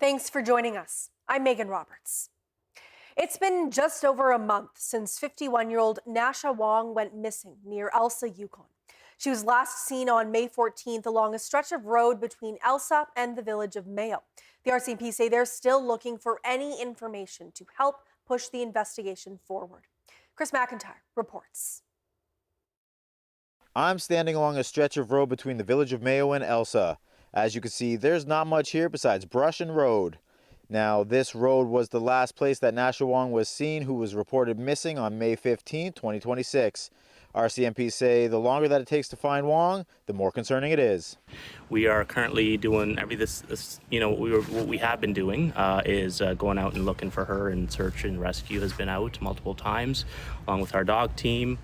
Thanks for joining us. I'm Megan Roberts. It's been just over a month since 51-year-old Nasha Wong went missing near Elsa, Yukon. She was last seen on May 14th along a stretch of road between Elsa and the village of Mayo. The RCMP say they're still looking for any information to help push the investigation forward. Chris McIntyre reports. I'm standing along a stretch of road between the village of Mayo and Elsa. As you can see, there's not much here besides brush and road. Now, this road was the last place that Nasha Wong was seen, who was reported missing on May 15, 2026. RCMP say the longer that it takes to find Wong, the more concerning it is. We are currently doing what we have been doing is going out and looking for her, and search and rescue has been out multiple times, along with our dog team.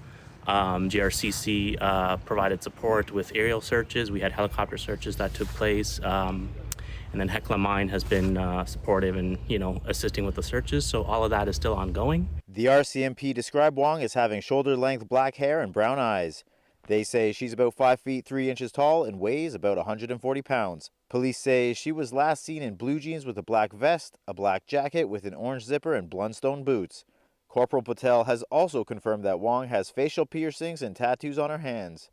GRCC provided support with aerial searches. We had helicopter searches that took place. And then Hecla Mine has been supportive and, assisting with the searches. So all of that is still ongoing. The RCMP described Wong as having shoulder-length black hair and brown eyes. They say she's about 5 feet 3 inches tall and weighs about 140 pounds. Police say she was last seen in blue jeans with a black vest, a black jacket with an orange zipper, and Blundstone boots. Corporal Patel has also confirmed that Wong has facial piercings and tattoos on her hands.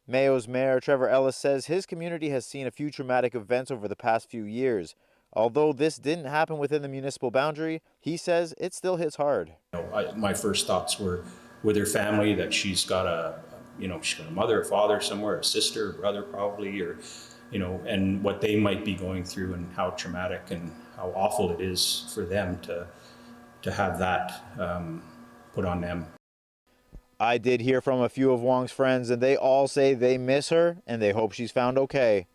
Mayo's Mayor Trevor Ellis says his community has seen a few traumatic events over the past few years. Although this didn't happen within the municipal boundary, he says it still hits hard. My first thoughts were with her family, that she's got a mother, a father somewhere, a sister, a brother probably, or, and what they might be going through and how traumatic and how awful it is for them to have that put on them. I did hear from a few of Wong's friends, and they all say they miss her and they hope she's found okay.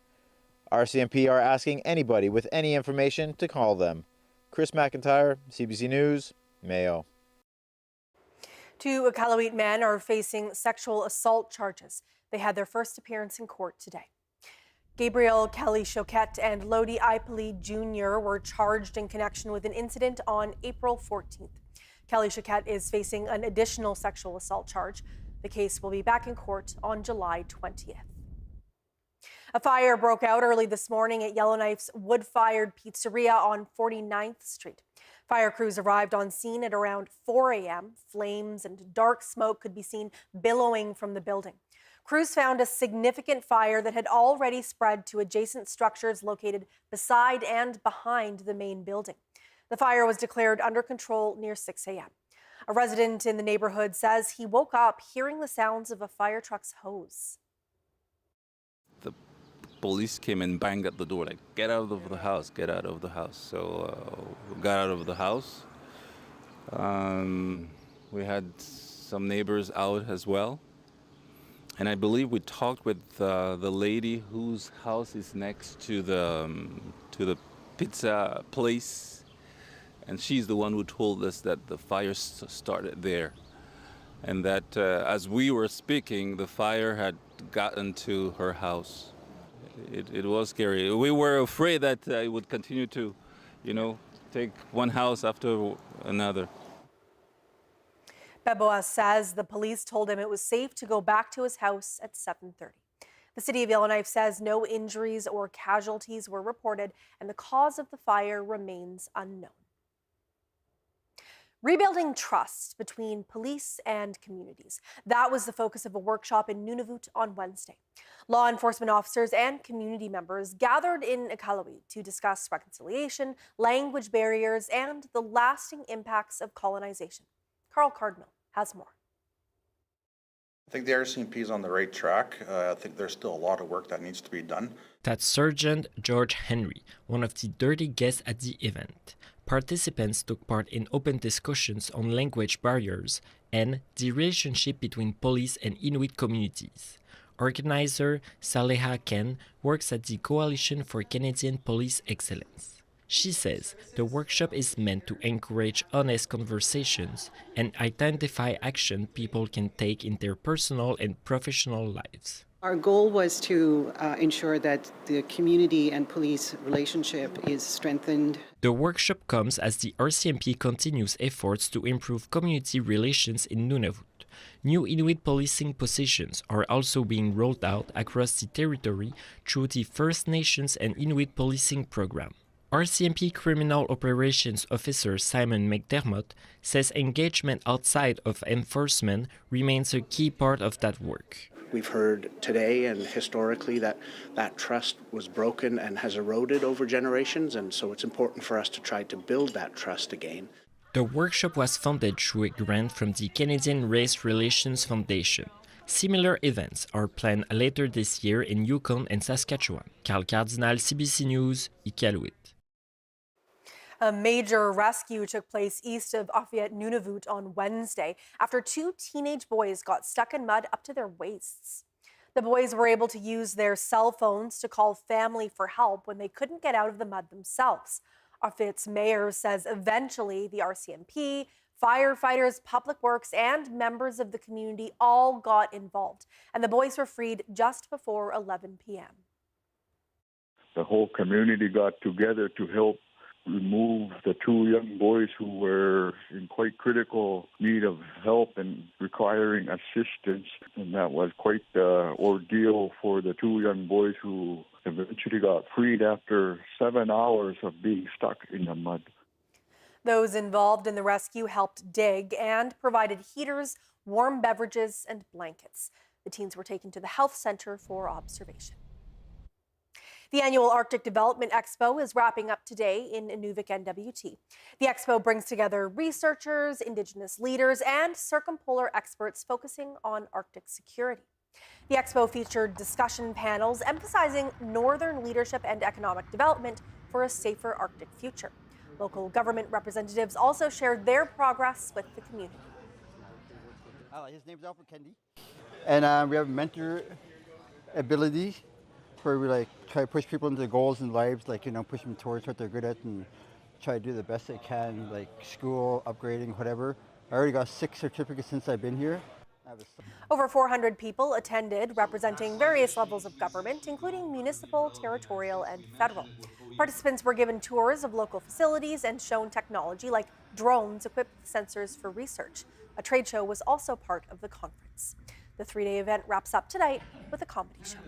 RCMP are asking anybody with any information to call them. Chris McIntyre, CBC News, Mayo. 2 Iqaluit men are facing sexual assault charges. They had their first appearance in court today. Gabriel Kelly Choquette and Lodi Ipali Jr. were charged in connection with an incident on April 14th. Kelly Choquette is facing an additional sexual assault charge. The case will be back in court on July 20th. A fire broke out early this morning at Yellowknife's wood-fired pizzeria on 49th Street. Fire crews arrived on scene at around 4 a.m. Flames and dark smoke could be seen billowing from the building. Crews found a significant fire that had already spread to adjacent structures located beside and behind the main building. The fire was declared under control near 6 a.m. A resident in the neighborhood says he woke up hearing the sounds of a fire truck's hose. The police came and banged at the door, like, get out of the house, get out of the house. So we got out of the house. We had some neighbors out as well. And I believe we talked with the lady whose house is next to the pizza place. And she's the one who told us that the fire started there. And that as we were speaking, the fire had gotten to her house. It was scary. We were afraid that it would continue to, take one house after another. Beboa says the police told him it was safe to go back to his house at 7:30. The city of Yellowknife says no injuries or casualties were reported, and the cause of the fire remains unknown. Rebuilding trust between police and communities. That was the focus of a workshop in Nunavut on Wednesday. Law enforcement officers and community members gathered in Iqaluit to discuss reconciliation, language barriers, and the lasting impacts of colonization. Carl Cardinal has more. I think the RCMP is on the right track. I think there's still a lot of work that needs to be done. That's Sergeant George Henry, one of the 30 guests at the event. Participants took part in open discussions on language barriers and the relationship between police and Inuit communities. Organizer Saleha Ken works at the Coalition for Canadian Police Excellence. She says the workshop is meant to encourage honest conversations and identify action people can take in their personal and professional lives. Our goal was to ensure that the community and police relationship is strengthened. The workshop comes as the RCMP continues efforts to improve community relations in Nunavut. New Inuit policing positions are also being rolled out across the territory through the First Nations and Inuit policing program. RCMP Criminal Operations Officer Simon McDermott says engagement outside of enforcement remains a key part of that work. We've heard today and historically that trust was broken and has eroded over generations, and so it's important for us to try to build that trust again. The workshop was funded through a grant from the Canadian Race Relations Foundation. Similar events are planned later this year in Yukon and Saskatchewan. Carl Cardinal, CBC News, Iqaluit. A major rescue took place east of Offutt-Nunavut on Wednesday after two teenage boys got stuck in mud up to their waists. The boys were able to use their cell phones to call family for help when they couldn't get out of the mud themselves. Offutt's mayor says eventually the RCMP, firefighters, public works, and members of the community all got involved, and the boys were freed just before 11 p.m. The whole community got together to help remove the two young boys who were in quite critical need of help and requiring assistance. And that was quite the ordeal for the two young boys who eventually got freed after 7 hours of being stuck in the mud. Those involved in the rescue helped dig and provided heaters, warm beverages, and blankets. The teens were taken to the health center for observation. The annual Arctic Development Expo is wrapping up today in Inuvik NWT. The expo brings together researchers, Indigenous leaders, and circumpolar experts focusing on Arctic security. The expo featured discussion panels emphasizing Northern leadership and economic development for a safer Arctic future. Local government representatives also shared their progress with the community. His name is Alfred Kendi, and we have mentor ability, where we try to push people into their goals in lives, push them towards what they're good at and try to do the best they can, like school, upgrading, whatever. I already got 6 certificates since I've been here. Over 400 people attended, representing various levels of government, including municipal, territorial, and federal. Participants were given tours of local facilities and shown technology like drones equipped with sensors for research. A trade show was also part of the conference. The 3-day event wraps up tonight with a comedy show.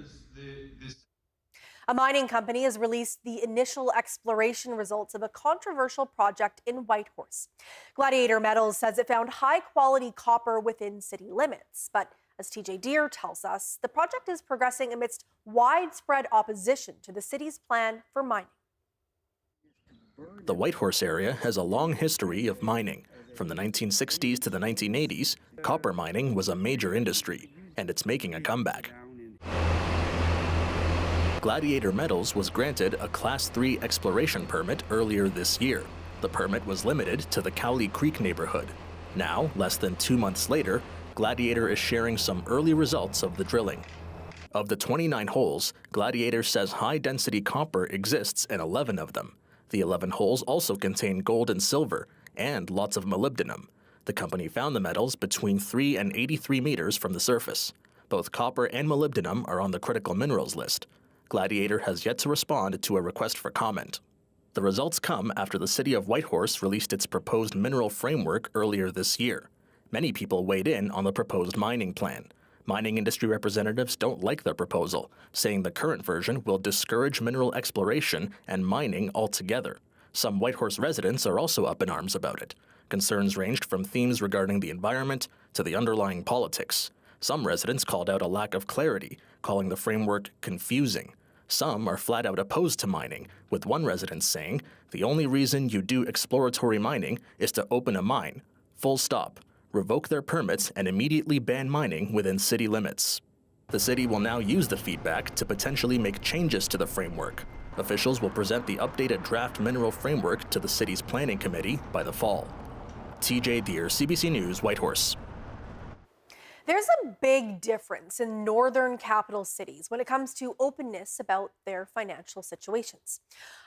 A mining company has released the initial exploration results of a controversial project in Whitehorse. Gladiator Metals says it found high-quality copper within city limits. But as TJ Deere tells us, the project is progressing amidst widespread opposition to the city's plan for mining. The Whitehorse area has a long history of mining. From the 1960s to the 1980s, copper mining was a major industry, and it's making a comeback. Gladiator Metals was granted a Class 3 exploration permit earlier this year. The permit was limited to the Cowley Creek neighborhood. Now, less than 2 months later, Gladiator is sharing some early results of the drilling. Of the 29 holes, Gladiator says high-density copper exists in 11 of them. The 11 holes also contain gold and silver, and lots of molybdenum. The company found the metals between 3 and 83 meters from the surface. Both copper and molybdenum are on the critical minerals list. Gladiator has yet to respond to a request for comment. The results come after the city of Whitehorse released its proposed mineral framework earlier this year. Many people weighed in on the proposed mining plan. Mining industry representatives don't like the proposal, saying the current version will discourage mineral exploration and mining altogether. Some Whitehorse residents are also up in arms about it. Concerns ranged from themes regarding the environment to the underlying politics. Some residents called out a lack of clarity, calling the framework confusing. Some are flat out opposed to mining, with one resident saying, "The only reason you do exploratory mining is to open a mine. Full stop. Revoke their permits and immediately ban mining within city limits." The city will now use the feedback to potentially make changes to the framework. Officials will present the updated draft mineral framework to the city's planning committee by the fall. TJ Deere, CBC News, Whitehorse. There's a big difference in northern capital cities when it comes to openness about their financial situations.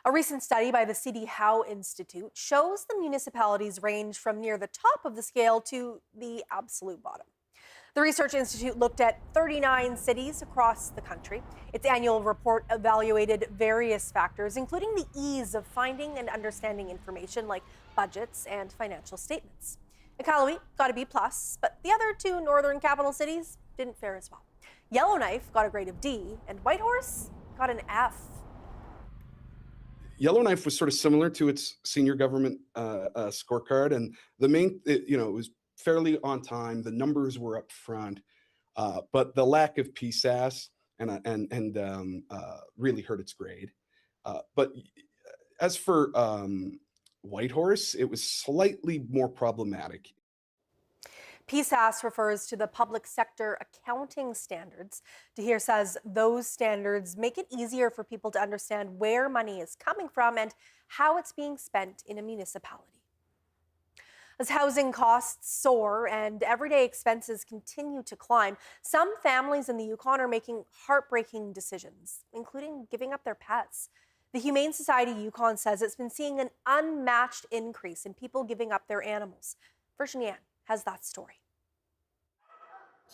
A recent study by the C.D. Howe Institute shows the municipalities range from near the top of the scale to the absolute bottom. The Research Institute looked at 39 cities across the country. Its annual report evaluated various factors, including the ease of finding and understanding information like budgets and financial statements. Iqaluit got a B+, but the other two northern capital cities didn't fare as well. Yellowknife got a grade of D, and Whitehorse got an F. Yellowknife was sort of similar to its senior government scorecard, and the main, it was fairly on time. The numbers were up front, but the lack of PSAS really hurt its grade. But as for Whitehorse, it was slightly more problematic. PSAS refers to the public sector accounting standards. Tahir says those standards make it easier for people to understand where money is coming from and how it's being spent in a municipality. As housing costs soar and everyday expenses continue to climb, some families in the Yukon are making heartbreaking decisions, including giving up their pets. The Humane Society Yukon says it's been seeing an unmatched increase in people giving up their animals. Virginie Ann has that story.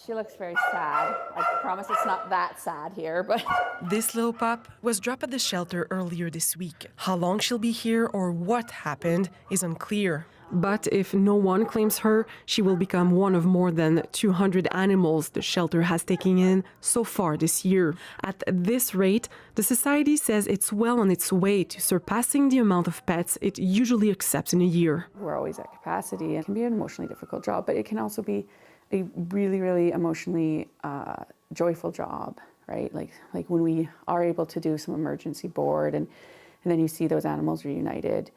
She looks very sad. I promise it's not that sad here, but... This little pup was dropped at the shelter earlier this week. How long she'll be here or what happened is unclear. But if no one claims her, she will become one of more than 200 animals the shelter has taken in so far this year. At this rate, the society says it's well on its way to surpassing the amount of pets it usually accepts in a year. We're always at capacity. It can be an emotionally difficult job, but it can also be a really, really emotionally joyful job, right? Like when we are able to do some emergency board and then you see those animals reunited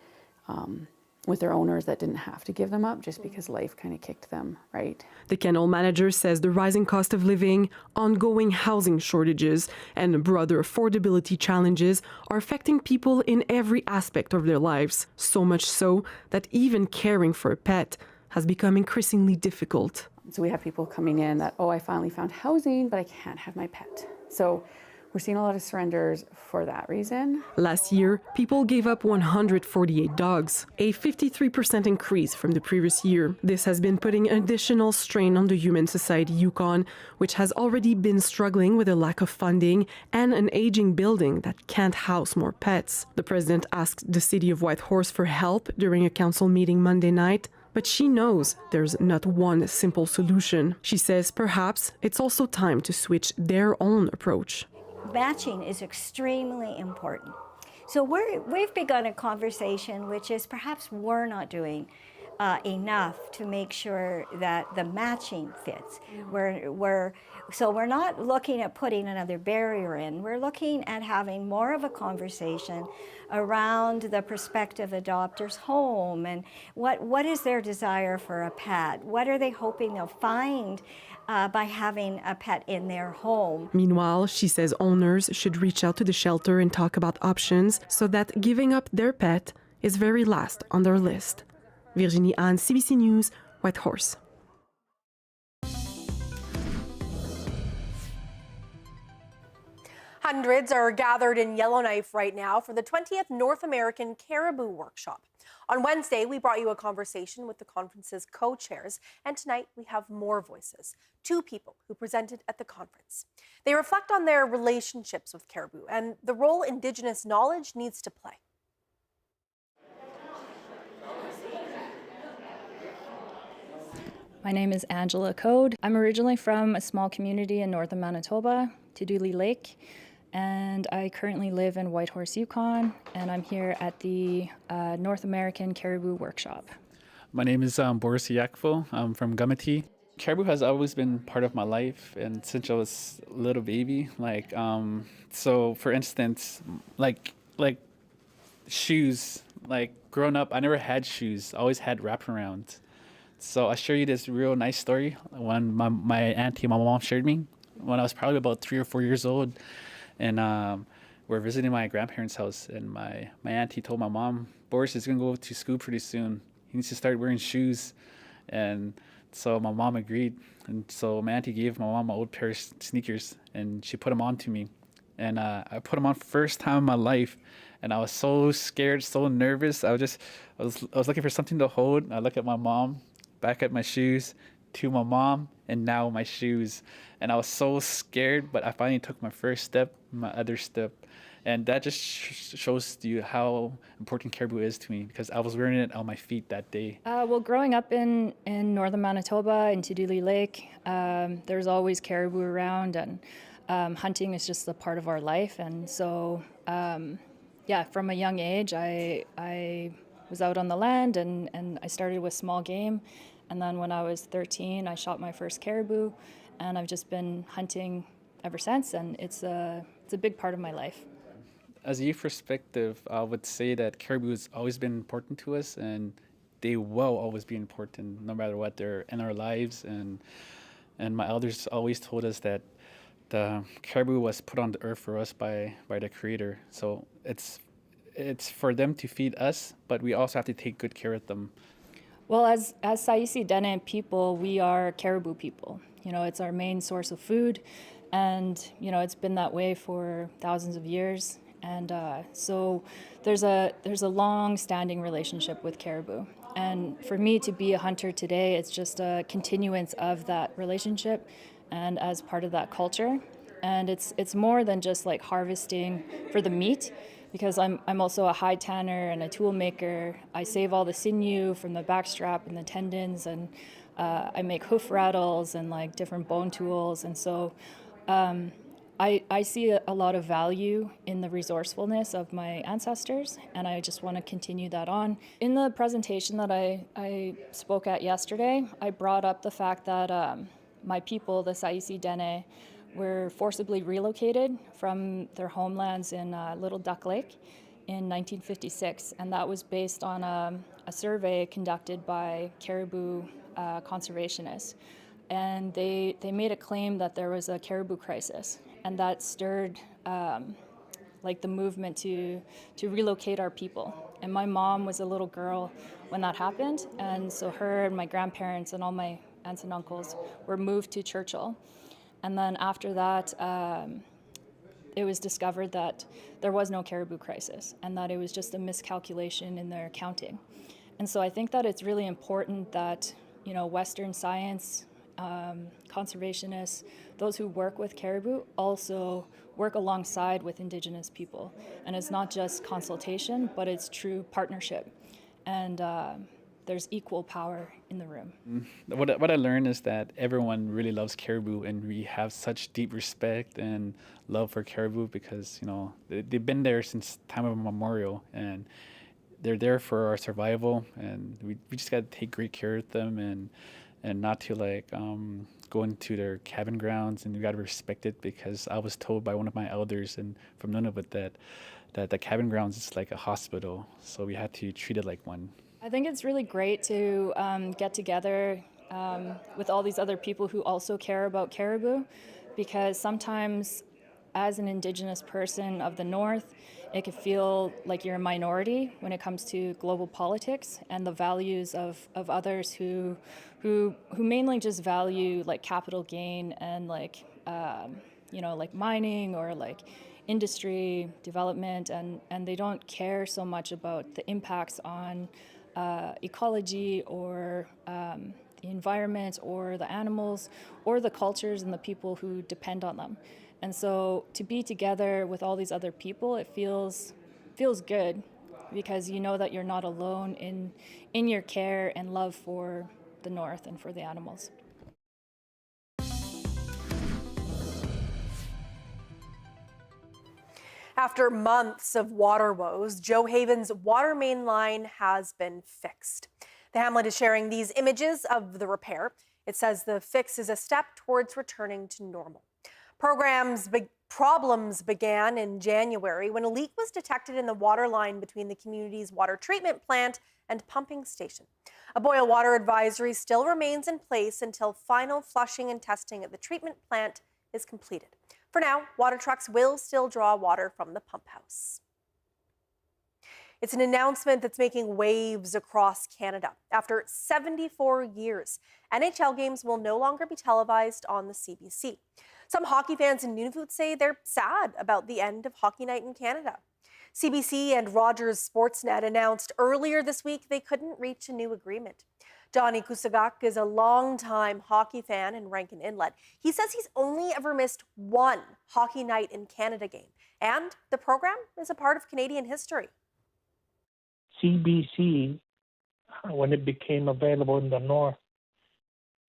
with their owners that didn't have to give them up just because life kind of kicked them, right? The kennel manager says the rising cost of living, ongoing housing shortages, and broader affordability challenges are affecting people in every aspect of their lives. So much so that even caring for a pet has become increasingly difficult. So we have people coming in that, oh, I finally found housing, but I can't have my pet. So we're seeing a lot of surrenders for that reason. Last year, people gave up 148 dogs, a 53% increase from the previous year. This has been putting additional strain on the Humane Society Yukon, which has already been struggling with a lack of funding and an aging building that can't house more pets. The president asked the city of Whitehorse for help during a council meeting Monday night. But she knows there's not one simple solution. She says perhaps it's also time to switch their own approach. Matching is extremely important. So we've begun a conversation which is perhaps we're not doing enough to make sure that the matching fits. So we're not looking at putting another barrier in. We're looking at having more of a conversation around the prospective adopter's home and what is their desire for a pet? What are they hoping they'll find by having a pet in their home? Meanwhile, she says owners should reach out to the shelter and talk about options so that giving up their pet is very last on their list. Virginie Ann, CBC News, Whitehorse. Hundreds are gathered in Yellowknife right now for the 20th North American Caribou Workshop. On Wednesday, we brought you a conversation with the conference's co-chairs, and tonight we have more voices. Two people who presented at the conference. They reflect on their relationships with caribou and the role Indigenous knowledge needs to play. My name is Angela Code. I'm originally from a small community in northern Manitoba, Tuduli Lake, and I currently live in Whitehorse, Yukon, and I'm here at the North American Caribou Workshop. My name is Boris Yakfo. I'm from Gumati. Caribou has always been part of my life, and since I was a little baby, so for instance, like shoes, growing up, I never had shoes, I always had wraparounds. So I'll show you this real nice story. When my auntie, my mom shared me when I was probably about 3 or 4 years old. And we're visiting my grandparents' house. And my auntie told my mom, Boris is going to go to school pretty soon. He needs to start wearing shoes. And so my mom agreed. And so my auntie gave my mom an old pair of sneakers. And she put them on to me. And I put them on first time in my life. And I was so scared, so nervous. I was looking for something to hold. I look at my mom, back at my shoes, to my mom, and now my shoes. And I was so scared, but I finally took my first step, my other step. And that just shows you how important caribou is to me, because I was wearing it on my feet that day. Well, growing up in northern Manitoba, in Tuduli Lake, there's always caribou around, and hunting is just a part of our life. And so yeah, from a young age, I was out on the land and I started with small game. And then when I was 13, I shot my first caribou, and I've just been hunting ever since. And it's a big part of my life. As a youth perspective, I would say that caribou has always been important to us, and they will always be important no matter what. They're in our lives, and my elders always told us that the caribou was put on the earth for us by the Creator. So it's for them to feed us, but we also have to take good care of them. Well, as Saisi Dene people, we are caribou people. You know, it's our main source of food, and you know, it's been that way for thousands of years. And so there's a long-standing relationship with caribou. And for me to be a hunter today, it's just a continuance of that relationship, and as part of that culture. And it's more than just like harvesting for the meat, because I'm also a hide tanner and a tool maker. I save all the sinew from the backstrap and the tendons, and I make hoof rattles and like different bone tools. And so I see a lot of value in the resourcefulness of my ancestors, and I just want to continue that on. In the presentation that I spoke at yesterday, I brought up the fact that my people, the Saisi Dene, were forcibly relocated from their homelands in Little Duck Lake in 1956, and that was based on a survey conducted by caribou conservationists. And they made a claim that there was a caribou crisis, and that stirred like the movement to relocate our people. And my mom was a little girl when that happened, and so her and my grandparents and all my aunts and uncles were moved to Churchill. And then after that, it was discovered that there was no caribou crisis and that it was just a miscalculation in their counting. And so I think that it's really important that, you know, Western science, conservationists, those who work with caribou also work alongside with Indigenous people. And it's not just consultation, but it's true partnership. And there's equal power in the room. What I learned is that everyone really loves caribou, and we have such deep respect and love for caribou because, you know, they've been there since time immemorial, and they're there for our survival, and we just got to take great care of them and not to like go into their cabin grounds, and we got to respect it, because I was told by one of my elders and from Nunavut that the cabin grounds is like a hospital, so we had to treat it like one. I think it's really great to get together with all these other people who also care about caribou, because sometimes as an Indigenous person of the North, it can feel like you're a minority when it comes to global politics and the values of others who mainly just value like capital gain and like you know, like mining or like industry development, and they don't care so much about the impacts on ecology or the environment or the animals or the cultures and the people who depend on them. And so to be together with all these other people, it feels good, because you know that you're not alone in your care and love for the North and for the animals. After months of water woes, Joe Haven's water main line has been fixed. The hamlet is sharing these images of the repair. It says the fix is a step towards returning to normal. Problems began in January when a leak was detected in the water line between the community's water treatment plant and pumping station. A boil water advisory still remains in place until final flushing and testing at the treatment plant is completed. For now, water trucks will still draw water from the pump house. It's an announcement that's making waves across Canada. After 74 years, NHL games will no longer be televised on the CBC. Some hockey fans in Nunavut say they're sad about the end of Hockey Night in Canada. CBC and Rogers Sportsnet announced earlier this week they couldn't reach a new agreement. Johnny Kusagak is a longtime hockey fan in Rankin Inlet. He says he's only ever missed one Hockey Night in Canada game, and the program is a part of Canadian history. CBC, when it became available in the North,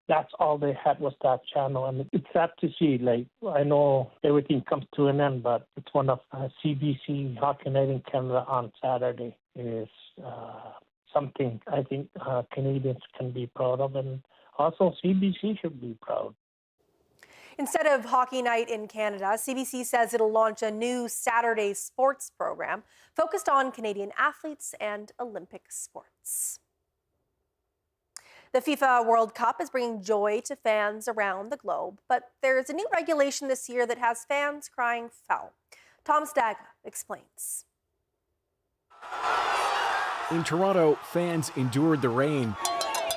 that's all they had was that channel. And it's sad to see, like, I know everything comes to an end, but it's one of CBC Hockey Night in Canada on Saturday is something I think Canadians can be proud of, and also CBC should be proud. Instead of Hockey Night in Canada, CBC says it'll launch a new Saturday sports program focused on Canadian athletes and Olympic sports. The FIFA World Cup is bringing joy to fans around the globe, but there's a new regulation this year that has fans crying foul. Tom Staga explains. In Toronto, fans endured the rain,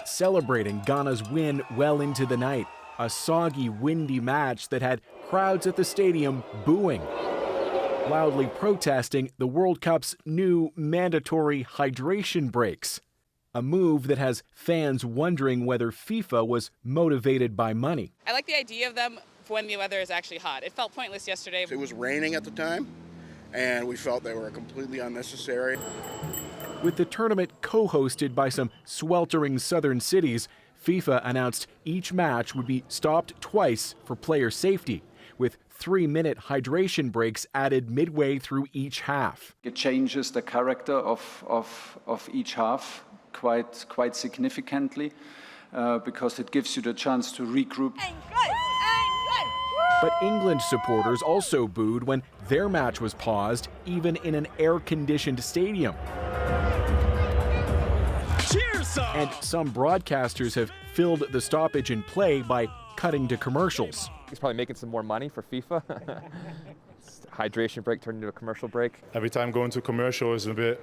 celebrating Ghana's win well into the night. A soggy, windy match that had crowds at the stadium booing, loudly protesting the World Cup's new mandatory hydration breaks. A move that has fans wondering whether FIFA was motivated by money. I like the idea of them when the weather is actually hot. It felt pointless yesterday. It was raining at the time, and we felt they were completely unnecessary. With the tournament co-hosted by some sweltering southern cities, FIFA announced each match would be stopped twice for player safety, with 3-minute hydration breaks added midway through each half. It changes the character of each half quite significantly because it gives you the chance to regroup. But England supporters also booed when their match was paused, even in an air-conditioned stadium. And some broadcasters have filled the stoppage in play by cutting to commercials. He's probably making some more money for FIFA. Hydration break turned into a commercial break. Every time going to commercial is a bit,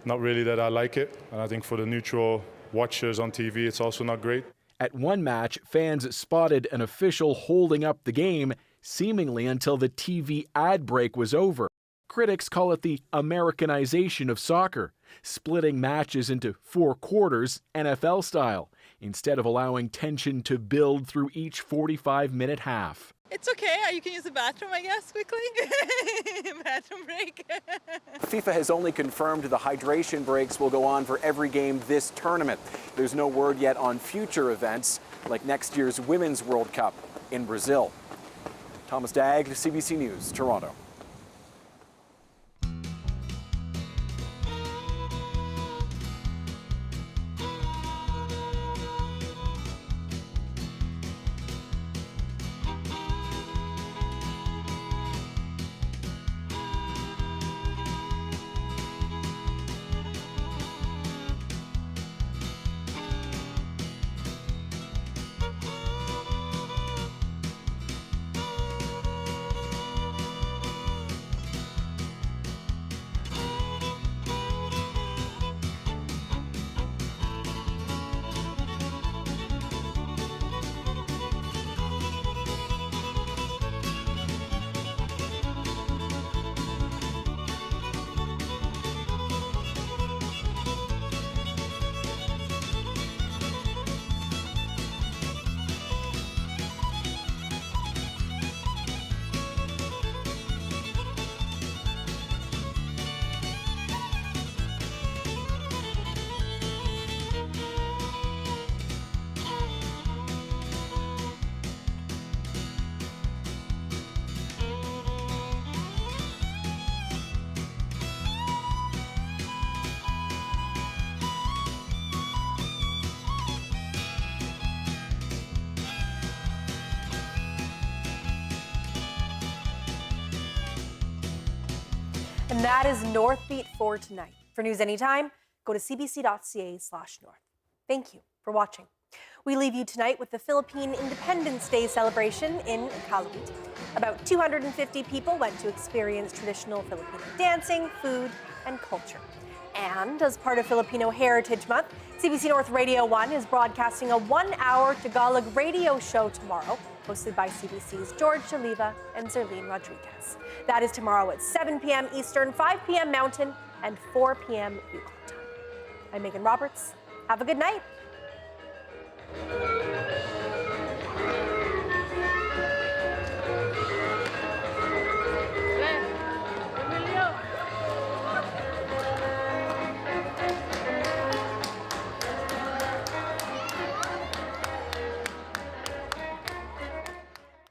not really that I like it. And I think for the neutral watchers on TV, it's also not great. At one match, fans spotted an official holding up the game, seemingly until the TV ad break was over. Critics call it the Americanization of soccer, splitting matches into 4 quarters, NFL style, instead of allowing tension to build through each 45-minute half. It's okay. You can use the bathroom, I guess, quickly. Bathroom break. FIFA has only confirmed the hydration breaks will go on for every game this tournament. There's no word yet on future events, like next year's Women's World Cup in Brazil. Thomas Dagg, CBC News, Toronto. And that is Northbeat for tonight. For news anytime, go to cbc.ca/north. Thank you for watching. We leave you tonight with the Philippine Independence Day celebration in Cavite. About 250 people went to experience traditional Filipino dancing, food, and culture. And as part of Filipino Heritage Month, CBC North Radio 1 is broadcasting a 1-hour Tagalog radio show tomorrow, hosted by CBC's George Chaliva and Zerlene Rodriguez. That is tomorrow at 7 p.m. Eastern, 5 p.m. Mountain, and 4 p.m. Yukon time. I'm Megan Roberts. Have a good night.